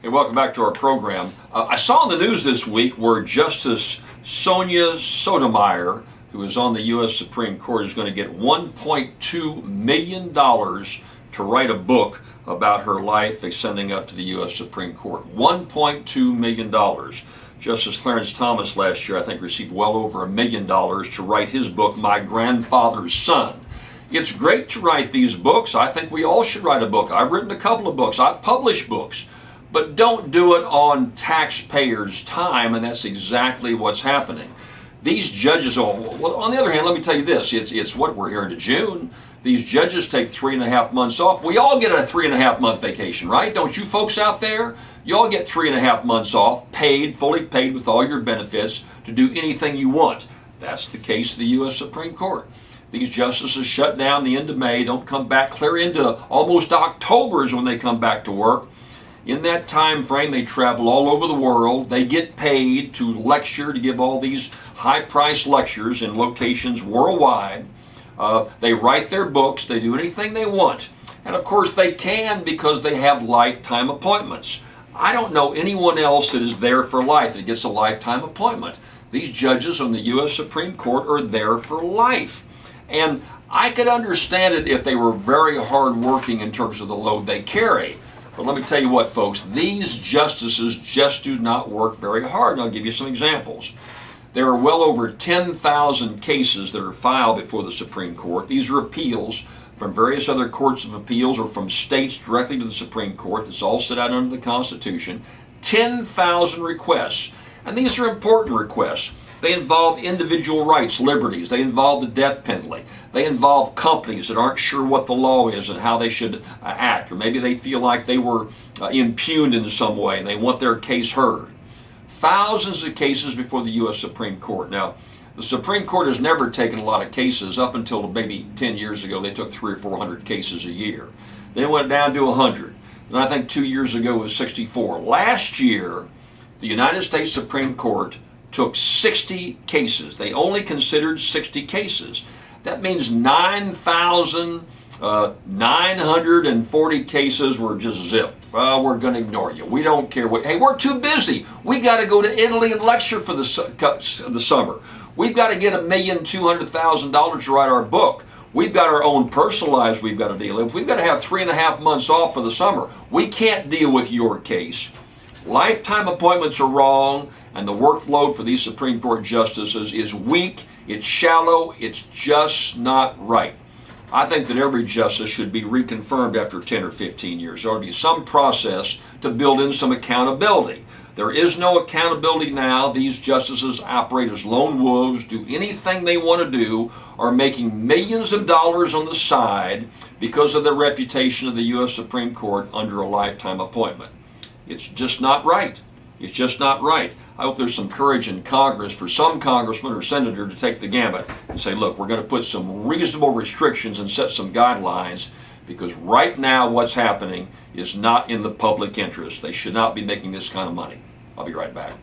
Hey, welcome back to our program. I saw in the news this week where Justice Sonia Sotomayor, who is on the U.S. Supreme Court, is going to get $1.2 million to write a book about her life, extending up to the U.S. Supreme Court. $1.2 million. Justice Clarence Thomas last year, I think, received well over $1 million to write his book, My Grandfather's Son. It's great to write these books. I think we all should write a book. I've written a couple of books. I've published books. But don't do it on taxpayers' time, and that's exactly what's happening. These judges, well, on the other hand, let me tell you this. It's what we're here into June. These judges take 3.5 months off. We all get a 3.5 month vacation, right? Don't you folks out there? You all get 3.5 months off, paid, fully paid with all your benefits to do anything you want. That's the case of the U.S. Supreme Court. These justices shut down the end of May, don't come back clear into almost October is when they come back to work. In that time frame, they travel all over the world. They get paid to lecture, to give all these high-priced lectures in locations worldwide. They write their books. They do anything they want. And of course, they can because they have lifetime appointments. I don't know anyone else that is there for life that gets a lifetime appointment. These judges on the U.S. Supreme Court are there for life. And I could understand it if they were very hard-working in terms of the load they carry. But let me tell you what, folks, these justices just do not work very hard. And I'll give you some examples. There are well over 10,000 cases that are filed before the Supreme Court. These are appeals from various other courts of appeals or from states directly to the Supreme Court. That's all set out under the Constitution. 10,000 requests. And these are important requests. They involve individual rights, liberties. They involve the death penalty. They involve companies that aren't sure what the law is and how they should act. Or maybe they feel like they were impugned in some way and they want their case heard. Thousands of cases before the U.S. Supreme Court. Now, the Supreme Court has never taken a lot of cases. Up until maybe 10 years ago, they took 300 or 400 cases a year. Then it went down to 100. And I think 2 years ago it was 64. Last year, the United States Supreme Court took 60 cases. They only considered 60 cases. That means 9,940 cases were just zipped. Well, we're going to ignore you. We don't care what. Hey, we're too busy. We got to go to Italy and lecture for the summer. We've got to get $1,200,000 to write our book. We've got our own personal lives we've got to deal with. We've got to have 3.5 months off for the summer. We can't deal with your case. Lifetime appointments are wrong, and the workload for these Supreme Court justices is weak, it's shallow, it's just not right. I think that every justice should be reconfirmed after 10 or 15 years. There ought to be some process to build in some accountability. There is no accountability now. These justices operate as lone wolves, do anything they want to do, are making millions of dollars on the side because of the reputation of the U.S. Supreme Court under a lifetime appointment. It's just not right. It's just not right. I hope there's some courage in Congress for some congressman or senator to take the gamut and say, look, we're going to put some reasonable restrictions and set some guidelines because right now what's happening is not in the public interest. They should not be making this kind of money. I'll be right back.